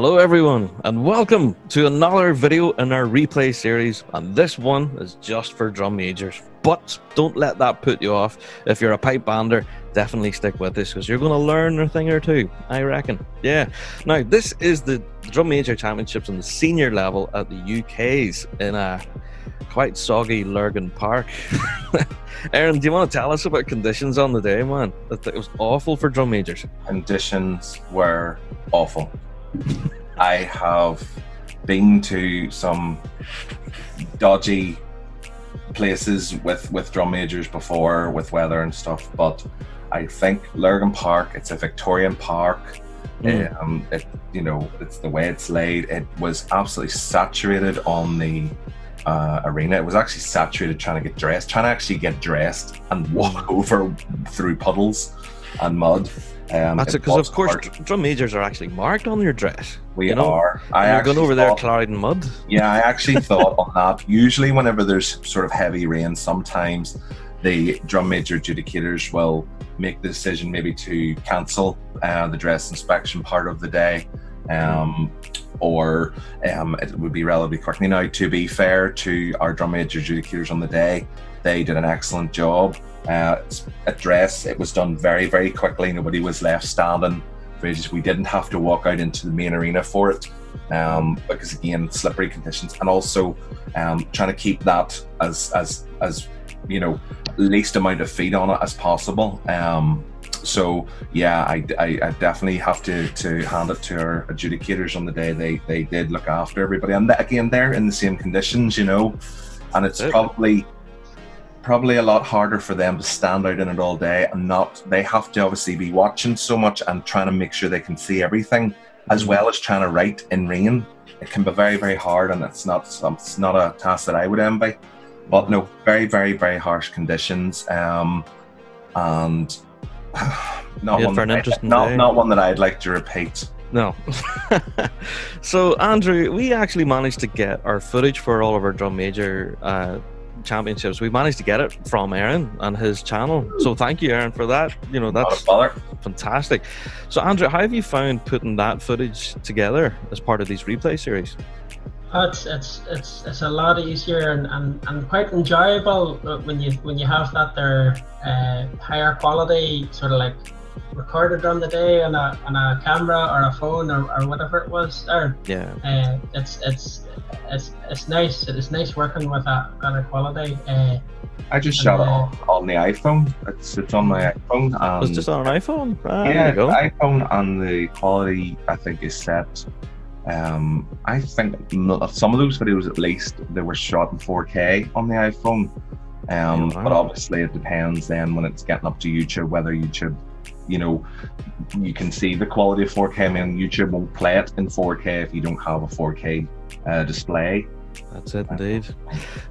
Hello everyone, and welcome to another video in our replay series, and this one is just for drum majors. But don't let that put you off. If you're a pipe bander, definitely stick with this because you're going to learn a thing or two, I reckon. Yeah. Now, this is the Drum Major Championships on the senior level at the UK's in a quite soggy Lurgan Park. Aaron, do you want to tell us about conditions on the day, man? It was awful for drum majors. Conditions were awful. I have been to some dodgy places with drum majors before with weather and stuff, but I think Lurgan Park, it's a Victorian park. It's the way it's laid. It was absolutely saturated on the arena. It was actually saturated trying to actually get dressed and walk over through puddles and mud. That's it, because of course drum majors are actually marked on your dress. We are. You're going over there cloud and mud. Yeah, I actually thought on that. Usually whenever there's sort of heavy rain, sometimes the drum major adjudicators will make the decision maybe to cancel the dress inspection part of the day, or it would be relatively quick. Now, to be fair to our drum major adjudicators on the day, they did an excellent job. At dress, it was done very, very quickly. Nobody was left standing for ages. We didn't have to walk out into the main arena for it, because again, slippery conditions, and also trying to keep that as least amount of feet on it as possible. So yeah, I definitely have to hand it to our adjudicators on the day. They did look after everybody, and again, they're in the same conditions, and it's probably a lot harder for them to stand out in it all day, and they have to obviously be watching so much and trying to make sure they can see everything, as well as trying to write in rain. It can be very, very hard, and it's not a task that I would envy. But no, very, very, very harsh conditions, and not one that I'd like to repeat. No. So Andrew, we actually managed to get our footage for all of our drum major championships. We managed to get it from Aaron and his channel, so thank you, Aaron, for that. That's fantastic. So Andrew, how have you found putting that footage together as part of these replay series? It's a lot easier and quite enjoyable when you have that there higher quality, sort of like recorded on the day on a camera or a phone or whatever it was there. Yeah. It's nice. It is nice working with that kind of quality. I just shot it on the iPhone. It's on my iPhone. It's just on an iPhone? Yeah, the iPhone, and the quality I think is set. I think some of those videos, at least, they were shot in 4K on the iPhone. But obviously it depends then when it's getting up to YouTube, whether YouTube, you can see the quality of 4K. I mean, YouTube won't play it in 4K if you don't have a 4K display. That's it, indeed.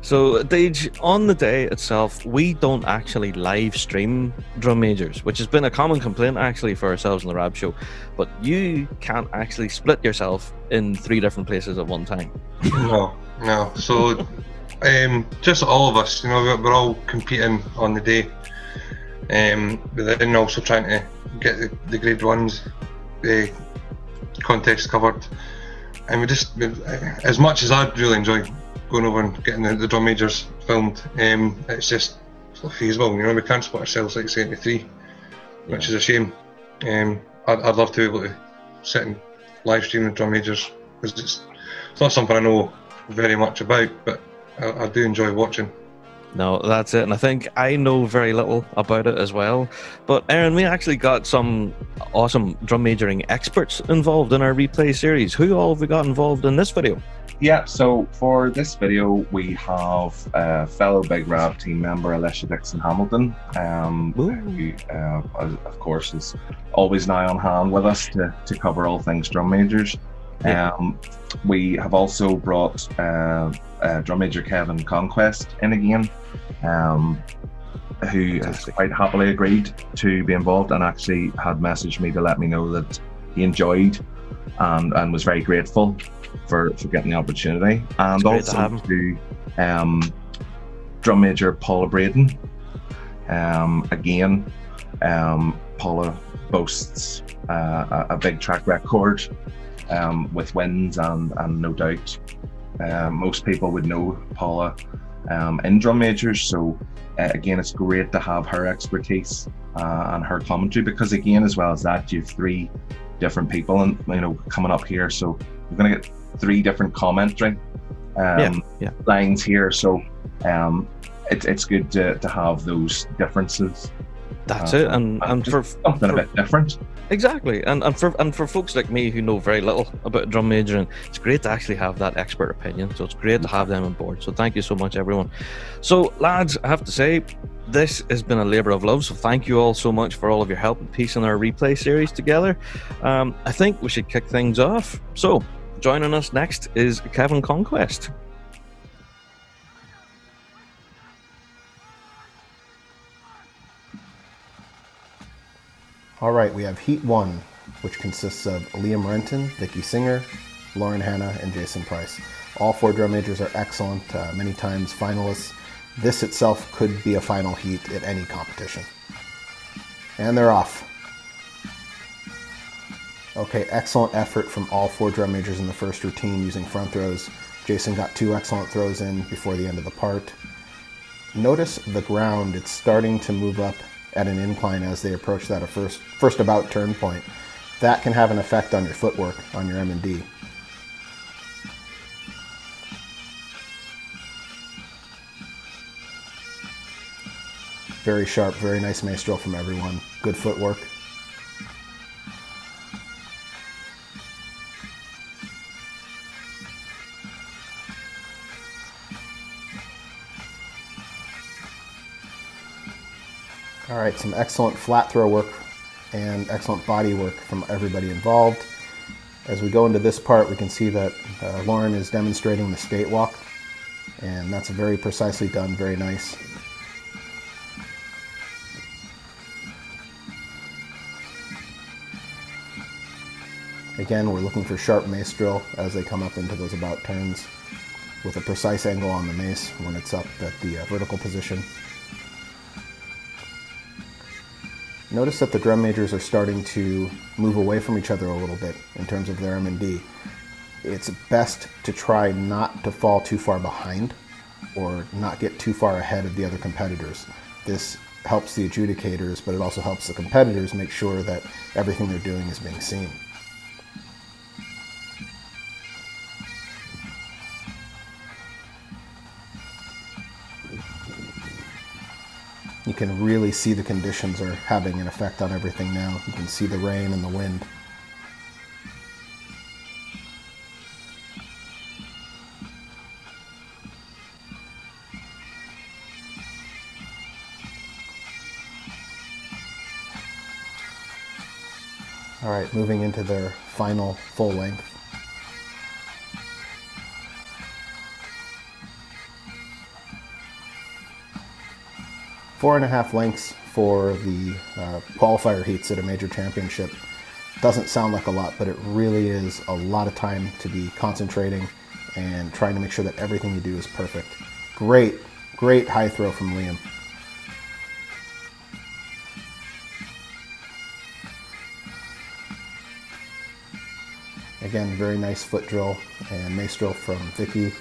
So, Deej, on the day itself, we don't actually live stream drum majors, which has been a common complaint actually for ourselves in the Rab Show. But you can't actually split yourself in 3 different places at one time. No. So, just all of us, we're all competing on the day, but then also trying to get the grade 1s context covered. And as much as I'd really enjoy going over and getting the drum majors filmed, it's just not feasible. We can't split ourselves like say into 3, which is a shame. I'd love to be able to sit and live stream the drum majors, because it's not something I know very much about, but I do enjoy watching. No, that's it, and I think I know very little about it as well. But Aaron, we actually got some awesome drum majoring experts involved in our replay series. Who all have we got involved in this video? Yeah, so for this video we have fellow Big Rab team member Alicia Dixon-Hamilton, who of course is always now on hand with us to cover all things drum majors. We have also brought drum major Kevin Conquest in again, who has quite happily agreed to be involved, and actually had messaged me to let me know that he enjoyed and was very grateful for getting the opportunity. And also to drum major Paula Braden. Again, Paula boasts a big track record with wins, and no doubt most people would know Paula in drum majors. So again, it's great to have her expertise and her commentary, because again, as well as that, you have 3 different people and coming up here, so you're going to get 3 different commentary lines here. So it's good to have those differences. That's it, and for something a bit different. Exactly, and for folks like me who know very little about drum majoring, it's great to actually have that expert opinion. So it's great to have them on board. So thank you so much, everyone. So lads, I have to say, this has been a labour of love. So thank you all so much for all of your help and piecing our replay series together. I think we should kick things off. So joining us next is Kevin Conquest. All right, we have Heat 1, which consists of Liam Renton, Vicky Singer, Lauren Hanna, and Jason Price. All 4 drum majors are excellent, many times finalists. This itself could be a final heat at any competition. And they're off. Okay, excellent effort from all 4 drum majors in the first routine using front throws. Jason got 2 excellent throws in before the end of the part. Notice the ground, it's starting to move up at an incline as they approach that first about turn point. That can have an effect on your footwork, on your M&D. Very sharp, very nice maestro from everyone. Good footwork. All right, some excellent flat throw work and excellent body work from everybody involved. As we go into this part, we can see that Lauren is demonstrating the skate walk, and that's very precisely done, very nice. Again, we're looking for sharp mace drill as they come up into those about turns with a precise angle on the mace when it's up at the vertical position. Notice that the drum majors are starting to move away from each other a little bit in terms of their M&D. It's best to try not to fall too far behind or not get too far ahead of the other competitors. This helps the adjudicators, but it also helps the competitors make sure that everything they're doing is being seen. You can really see the conditions are having an effect on everything now. You can see the rain and the wind. All right, moving into their final full length. Four and a half lengths for the qualifier heats at a major championship. Doesn't sound like a lot, but it really is a lot of time to be concentrating and trying to make sure that everything you do is perfect. Great, great high throw from Liam. Again, very nice foot drill and mace drill from Vicky.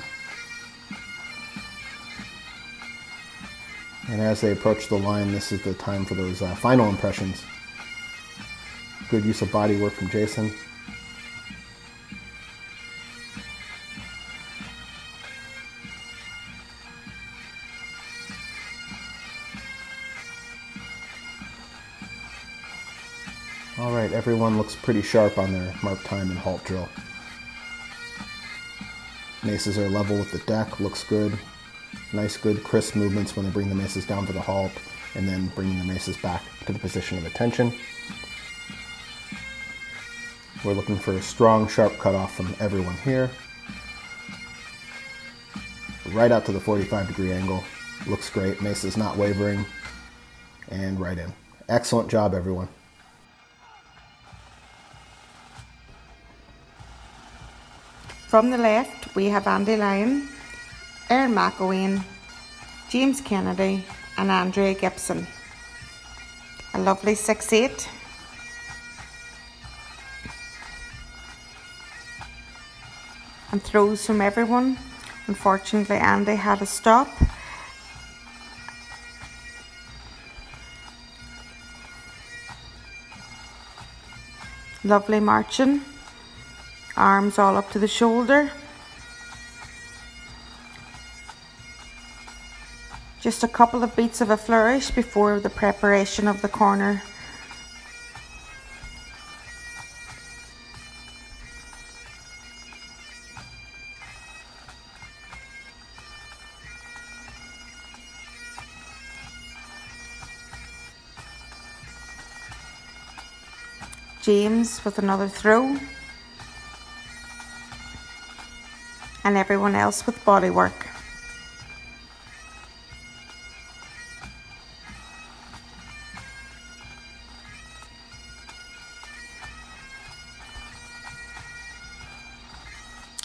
And as they approach the line, this is the time for those final impressions. Good use of body work from Jason. All right, everyone looks pretty sharp on their mark time and halt drill. Maces are level with the deck, looks good. Nice, good, crisp movements when they bring the maces down for the halt and then bringing the maces back to the position of attention. We're looking for a strong, sharp cutoff from everyone here. Right out to the 45-degree angle. Looks great. Maces not wavering. And right in. Excellent job, everyone. From the left, we have Andy Lyon, Aaron McElwain, James Kennedy and Andrea Gibson. A lovely 6'8". and throws from everyone. Unfortunately, Andy had to stop. Lovely marching, arms all up to the shoulder. Just a couple of beats of a flourish before the preparation of the corner. James with another throw, and everyone else with body work.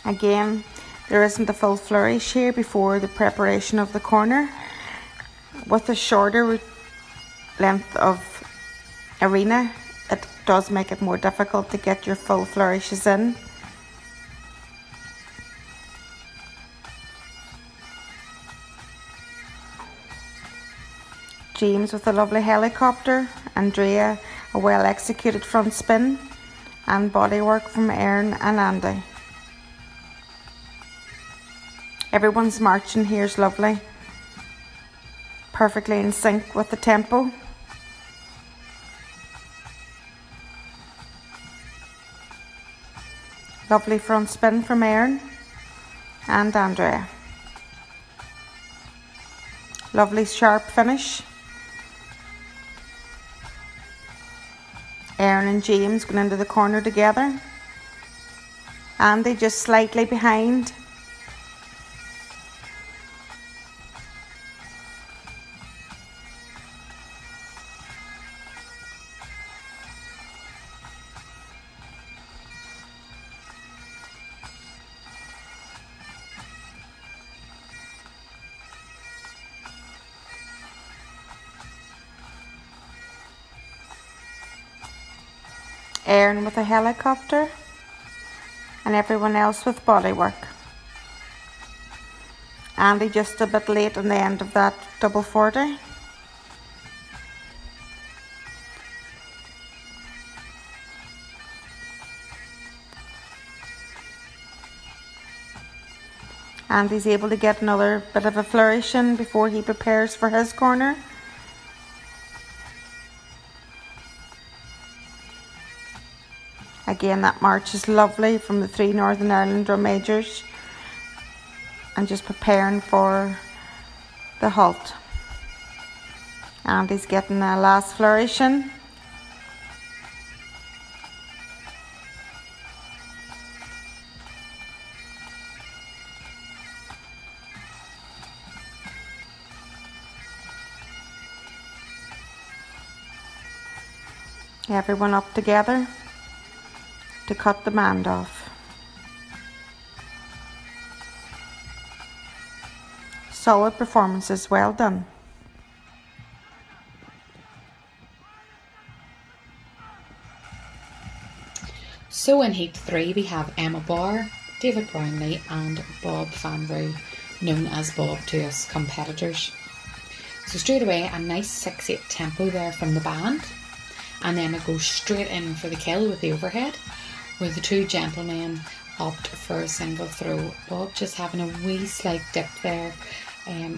Again, there isn't a full flourish here before the preparation of the corner. With a shorter length of arena, it does make it more difficult to get your full flourishes in. James with a lovely helicopter, Andrea a well executed front spin, and bodywork from Aaron and Andy. Everyone's marching here is lovely, perfectly in sync with the tempo. Lovely front spin from Aaron and Andrea. Lovely sharp finish. Aaron and James going into the corner together. Andy just slightly behind. Aaron with a helicopter, and everyone else with bodywork. Andy just a bit late on the end of that double 40. Andy's able to get another bit of a flourish in before he prepares for his corner. Again, that march is lovely from the 3 Northern Ireland drum majors, and just preparing for the halt. Andy's getting a last flourish in. Everyone up together to cut the band off. Solid performances, well done. So in Heat 3 we have Emma Barr, David Brownlee and Bob Fanru, known as Bob to us competitors. So straight away a nice 6/8 tempo there from the band, and Emma goes straight in for the kill with the overhead, where the two gentlemen opt for a single throw. Bob just having a wee slight dip there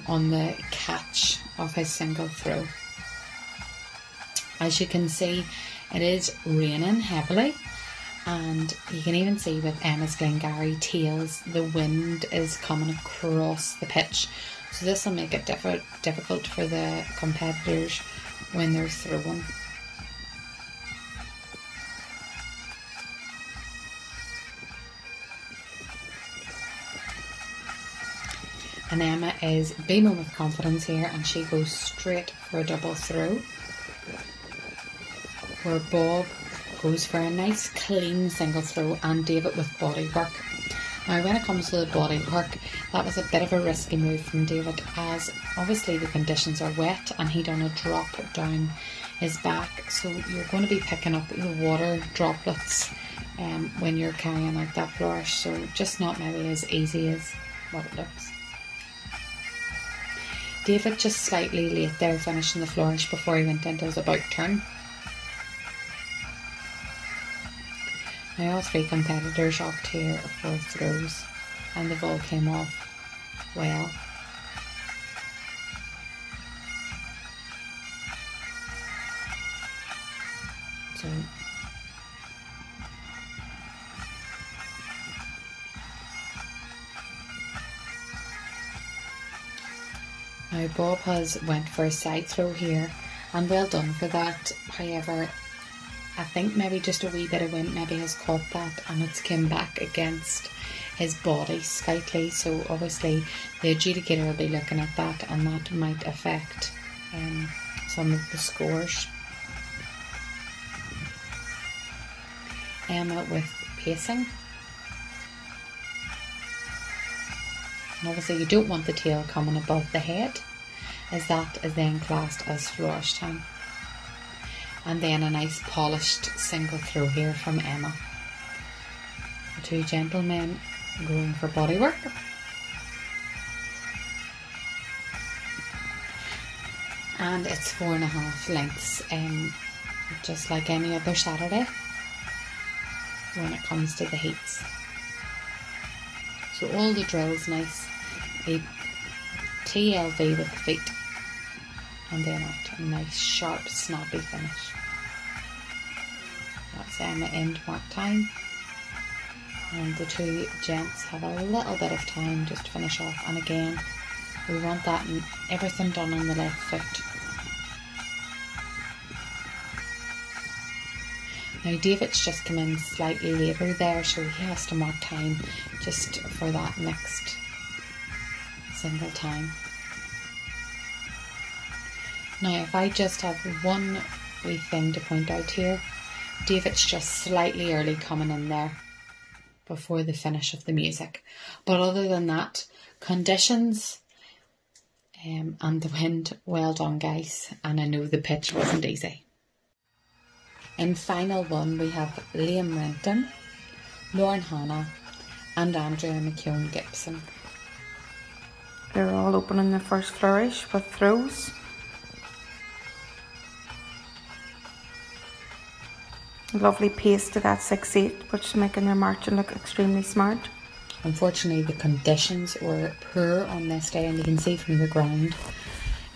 on the catch of his single throw. As you can see, it is raining heavily, and you can even see with Emma's Glengarry tails, the wind is coming across the pitch, so this will make it difficult for the competitors when they're throwing. And Emma is beaming with confidence here, and she goes straight for a double throw, where Bob goes for a nice clean single throw, and David with body work. Now when it comes to the body work, that was a bit of a risky move from David, as obviously the conditions are wet and he done a drop down his back, so you're going to be picking up the water droplets when you're carrying out that flourish, so just not maybe as easy as what it looks. David just slightly late there finishing the flourish before he went into his about turn. Now all three competitors opted here for throws, and they've all came off well. So now Bob has went for a side throw here, and well done for that. However, I think maybe just a wee bit of wind maybe has caught that, and it's came back against his body slightly, so obviously the adjudicator will be looking at that, and that might affect some of the scores. Emma with pacing, and obviously you don't want the tail coming above the head, as that is then classed as flourish time. And then a nice polished single throw here from Emma. The two gentlemen going for bodywork. And it's 4.5 lengths, just like any other Saturday when it comes to the heats. So all the drills nice. A TLV with the feet. And then out a nice sharp snappy finish. That's Emma end mark time, and the two gents have a little bit of time just to finish off, and again we want that and everything done on the left foot. Now David's just come in slightly later there, so he has to mark time just for that next single time. Now if I just have one wee thing to point out here, David's just slightly early coming in there before the finish of the music. But other than that, conditions and the wind, well done guys, and I know the pitch wasn't easy. In final one we have Liam Renton, Lauren Hanna and Andrea McKeown Gibson. They're all opening the first flourish with throws. Lovely pace to that 6-8, which is making their marching look extremely smart. Unfortunately the conditions were poor on this day, and you can see from the ground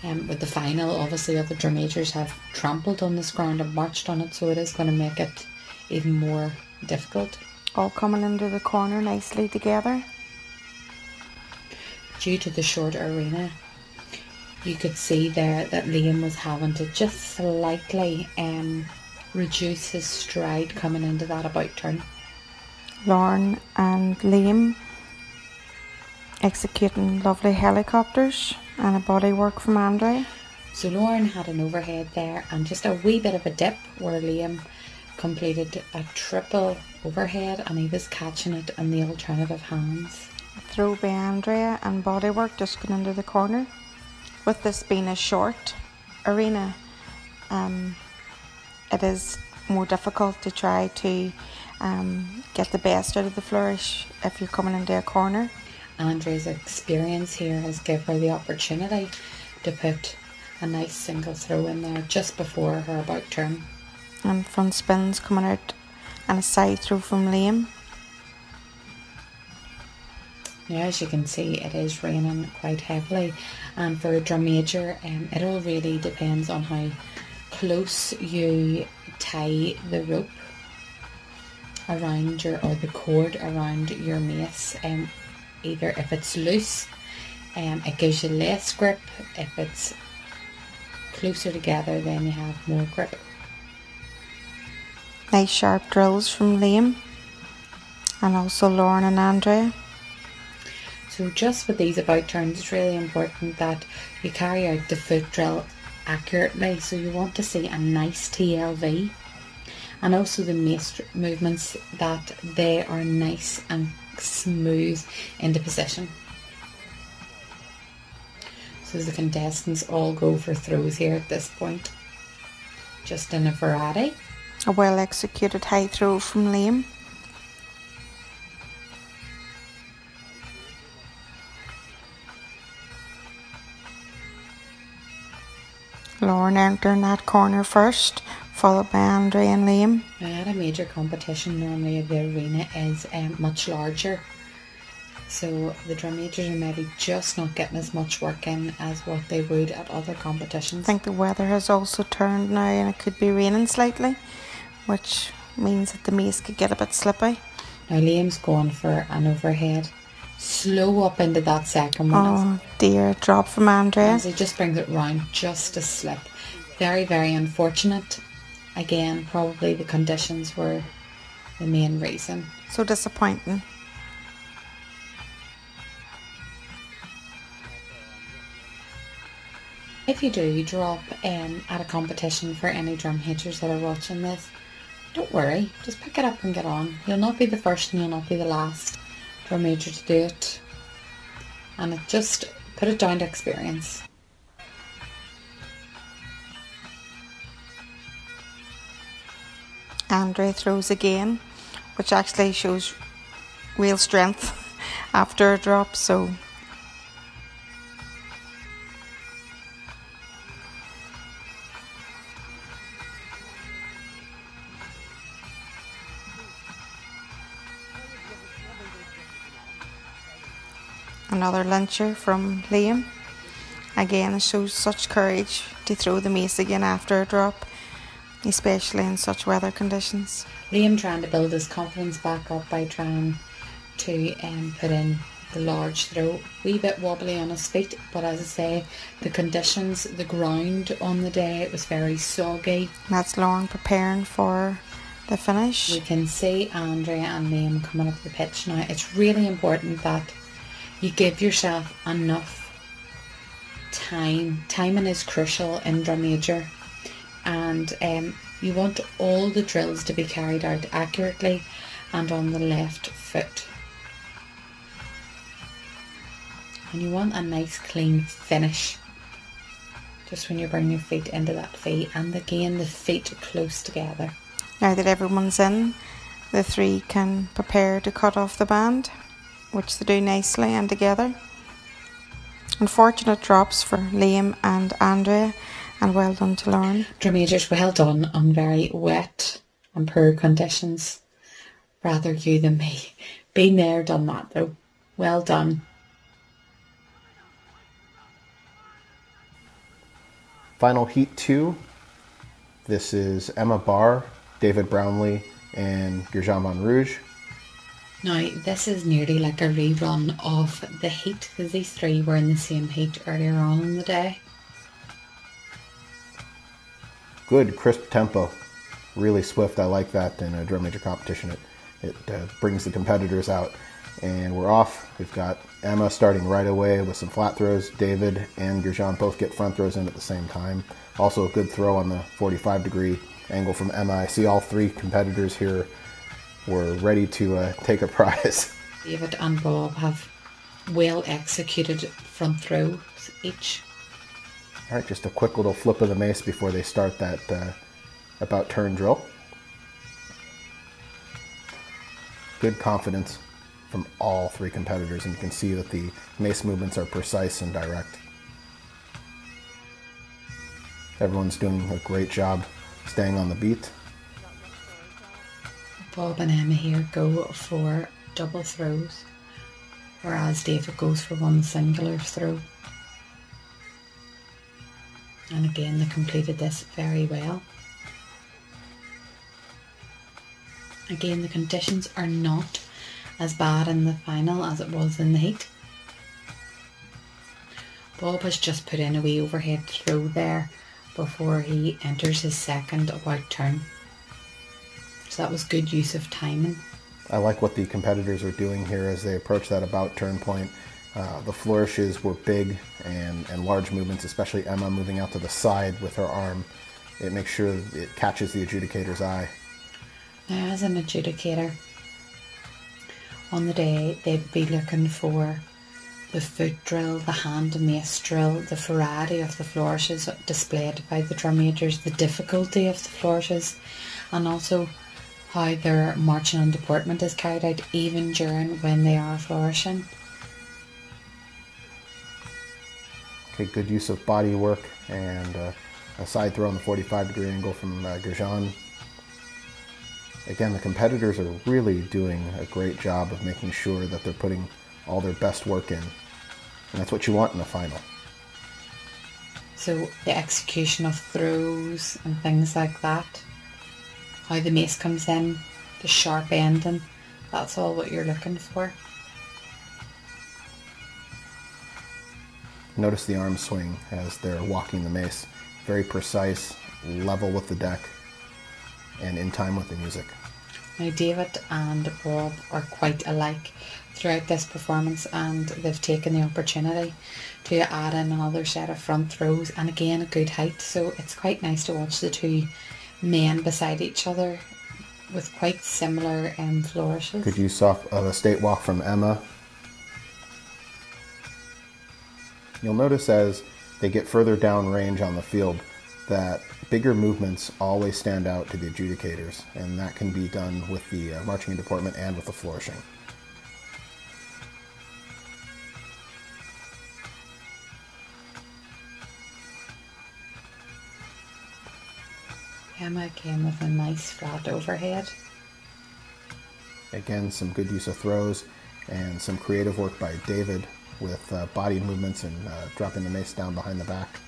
with the final, obviously other drum majors have trampled on this ground and marched on it, so it is going to make it even more difficult. All coming into the corner nicely together. Due to the short arena, you could see there that Liam was having to just slightly reduce his stride coming into that about turn. Lauren and Liam executing lovely helicopters and a bodywork from Andrea. So Lauren had an overhead there and just a wee bit of a dip where Liam completed a triple overhead, and he was catching it in the alternative hands. Throw by Andrea and bodywork just going into the corner. With this being a short arena, it is more difficult to try to get the best out of the flourish if you're coming into a corner. Andrea's experience here has given her the opportunity to put a nice single throw in there just before her about turn. And front spins coming out and a side throw from Liam. Now as you can see, it is raining quite heavily, and for a drum major it all really depends on how close you tie the rope around or the cord around your mace. Either if it's loose, it gives you less grip. If it's closer together, then you have more grip. Nice sharp drills from Liam and also Lauren and Andrea. So just with these about turns, it's really important that you carry out the foot drill accurately. So you want to see a nice TLV, and also the mace movements, that they are nice and smooth into position. So the contestants all go for throws here at this point, just in a variety. A well executed high throw from Liam. Lauren entering that corner first, followed by Andrea and Liam. Now at a major competition, normally the arena is much larger, so the drum majors are maybe just not getting as much work in as what they would at other competitions. I think the weather has also turned now and it could be raining slightly, which means that the mace could get a bit slippy. Now Liam's going for an overhead, slow up into that second one. Oh dear, drop from Andrea. As he just brings it round just a slip. Very, very unfortunate. Again, probably the conditions were the main reason. So disappointing. If you do drop at a competition, for any drum majors that are watching this, don't worry, just pick it up and get on. You'll not be the first and you'll not be the last drum major to do it. And just put it down to experience. Andrea throws again, which actually shows real strength after a drop, so another lyncher from Liam. Again, it shows such courage to throw the mace again after a drop, especially in such weather conditions. Liam trying to build his confidence back up by trying to put in the large throw. Wee bit wobbly on his feet, but as I say, the conditions, the ground on the day, it was very soggy. That's Lauren preparing for the finish. We can see Andrea and Liam coming up the pitch now. It's really important that you give yourself enough time. Timing is crucial in drum major, and you want all the drills to be carried out accurately and on the left foot. And you want a nice clean finish just when you bring your feet into that V, and again the feet close together. Now that everyone's in, the three can prepare to cut off the band, which they do nicely and together. Unfortunate drops for Liam and Andrea, and well done to Lauren. Drum majors, well done on very wet and poor conditions. Rather you than me. Been there, done that though. Well done. Final heat 2. This is Emma Barr, David Brownlee, and Gurjan Van Rouge. Now, this is nearly like a rerun of the heat, because these three were in the same heat earlier on in the day. Good, crisp tempo. Really swift. I like that in a drum major competition. It brings the competitors out. And we're off. We've got Emma starting right away with some flat throws. David and Gurjan both get front throws in at the same time. Also a good throw on the 45-degree angle from Emma. I see all three competitors here were ready to take a prize. David and Bob have well executed front throws each. All right, just a quick little flip of the mace before they start that about turn drill. Good confidence from all three competitors, and you can see that the mace movements are precise and direct. Everyone's doing a great job staying on the beat. Bob and Emma here go for double throws, whereas David goes for one singular throw. And again, they completed this very well. Again, the conditions are not as bad in the final as it was in the heat. Bob has just put in a wee overhead throw there before he enters his second about turn. So that was good use of timing. I like what the competitors are doing here as they approach that about turn point. The flourishes were big and large movements, especially Emma moving out to the side with her arm. It makes sure it catches the adjudicator's eye. Now, as an adjudicator, on the day they'd be looking for the foot drill, the hand and mace drill, the variety of the flourishes displayed by the drum majors, the difficulty of the flourishes, and also how their marching and deportment is carried out even during when they are flourishing. Okay, good use of body work and A side throw on the 45-degree angle from Gurjan. Again, the competitors are really doing a great job of making sure that they're putting all their best work in. And that's what you want in a final. So the execution of throws and things like that, how the mace comes in, the sharp ending, that's all what you're looking for. Notice the arm swing as they're walking the mace. Very precise, level with the deck, and in time with the music. Now David and Bob are quite alike throughout this performance, and they've taken the opportunity to add in another set of front throws, and again a good height, so it's quite nice to watch the two men beside each other with quite similar flourishes. Good use of a state walk from Emma. You'll notice as they get further down range on the field that bigger movements always stand out to the adjudicators, and that can be done with the marching and deportment and with the flourishing. Emma came with a nice flat overhead. Again, some good use of throws and some creative work by David with body movements and dropping the mace down behind the back.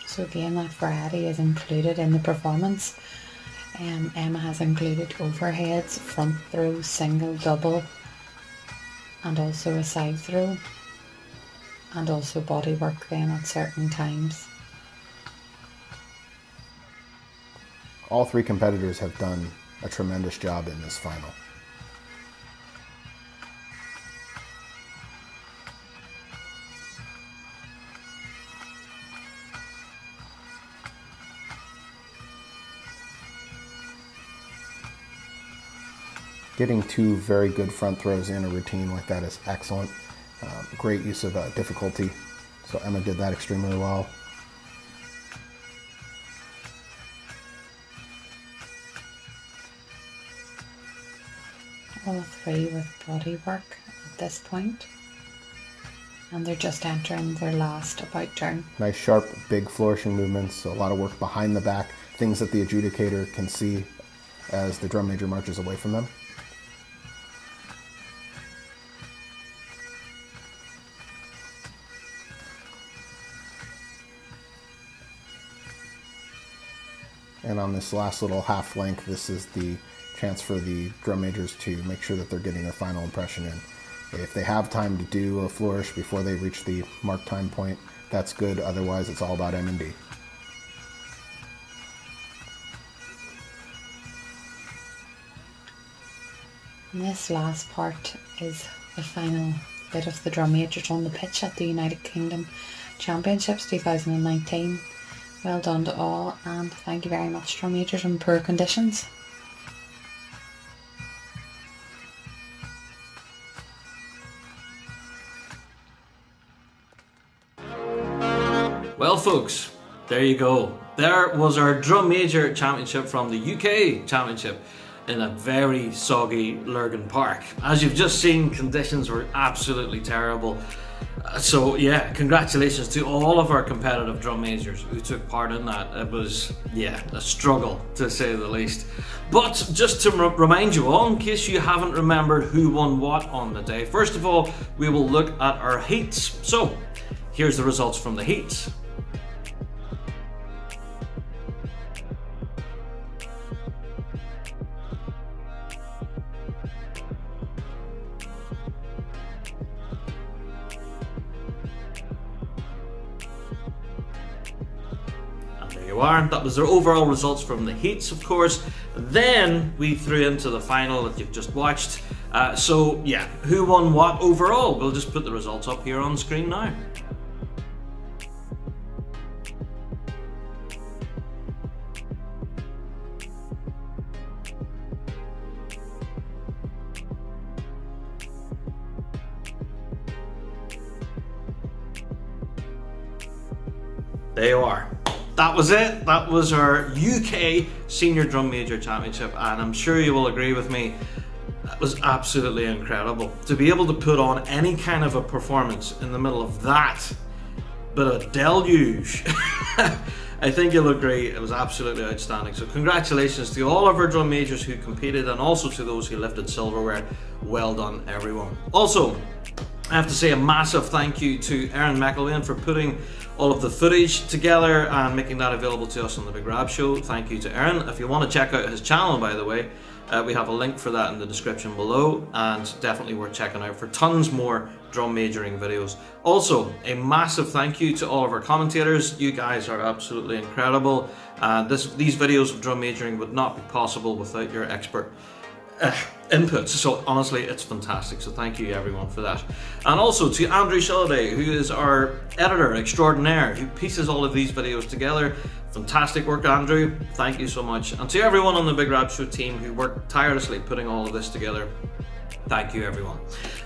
So again, that variety is included in the performance. Emma has included overheads, front throw, single, double, and also a side throw, and also body work then at certain times. All three competitors have done a tremendous job in this final. Getting two very good front throws in a routine like that is excellent. Great use of difficulty. So Emma did that extremely well. All three with body work at this point. And they're just entering their last about turn. Nice sharp, big flourishing movements. So a lot of work behind the back. Things that the adjudicator can see as the drum major marches away from them. And on this last little half length, this is the chance for the drum majors to make sure that they're getting their final impression in. If they have time to do a flourish before they reach the mark time point, that's good. Otherwise, it's all about M&D. And this last part is the final bit of the drum majors on the pitch at the United Kingdom Championships 2019. Well done to all, and thank you very much, drum majors in poor conditions. Well folks, there you go. There was our drum major championship from the UK Championship in a very soggy Lurgan Park. As you've just seen, conditions were absolutely terrible. So yeah, congratulations to all of our competitive drum majors who took part in that. It was, yeah, a struggle to say the least. But just to remind you all, in case you haven't remembered who won what on the day, first of all, we will look at our heats. So here's the results from the heats. That was their overall results from the heats, of course. Then we threw into the final that you've just watched. So yeah, who won what overall? We'll just put the results up here on screen now. There you are. That was it. That was our UK Senior Drum Major Championship, and I'm sure you will agree with me, that was absolutely incredible. To be able to put on any kind of a performance in the middle of that, but a deluge I think you look great. It was absolutely outstanding. So congratulations to all of our drum majors who competed, and also to those who lifted silverware. Well done, everyone. Also, I have to say a massive thank you to Aaron McElwain for putting all of the footage together and making that available to us on the Big Rab Show. Thank you to Aaron. If you want to check out his channel, by the way, we have a link for that in the description below, and definitely worth checking out for tons more drum majoring videos. Also, a massive thank you to all of our commentators. You guys are absolutely incredible. These videos of drum majoring would not be possible without your expert inputs. So honestly, it's fantastic. So thank you everyone for that. And also to Andrew Shilliday, who is our editor extraordinaire, who pieces all of these videos together. Fantastic work, Andrew. Thank you so much. And to everyone on the Big Rab Show team who worked tirelessly putting all of this together. Thank you everyone.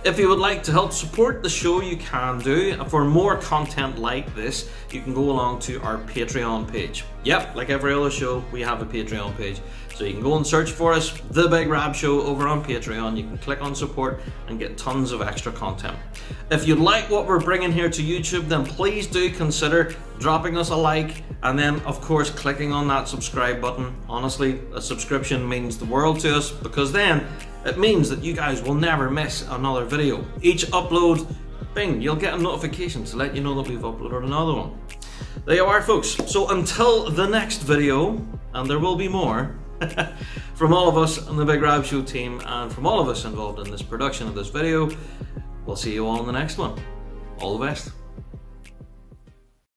If you would like to help support the show, you can do. For more content like this, you can go along to our Patreon page. Yep, like every other show, we have a Patreon page. So you can go and search for us, The Big Rab Show, over on Patreon. You can click on support and get tons of extra content. If you like what we're bringing here to YouTube, then please do consider dropping us a like, and then of course clicking on that subscribe button. Honestly, a subscription means the world to us, because then it means that you guys will never miss another video. Each upload, bing, you'll get a notification to let you know that we've uploaded another one. There you are, folks. So until the next video, and there will be more, from all of us on the Big Rab Show team, and from all of us involved in this production of this video, we'll see you all in the next one. All the best.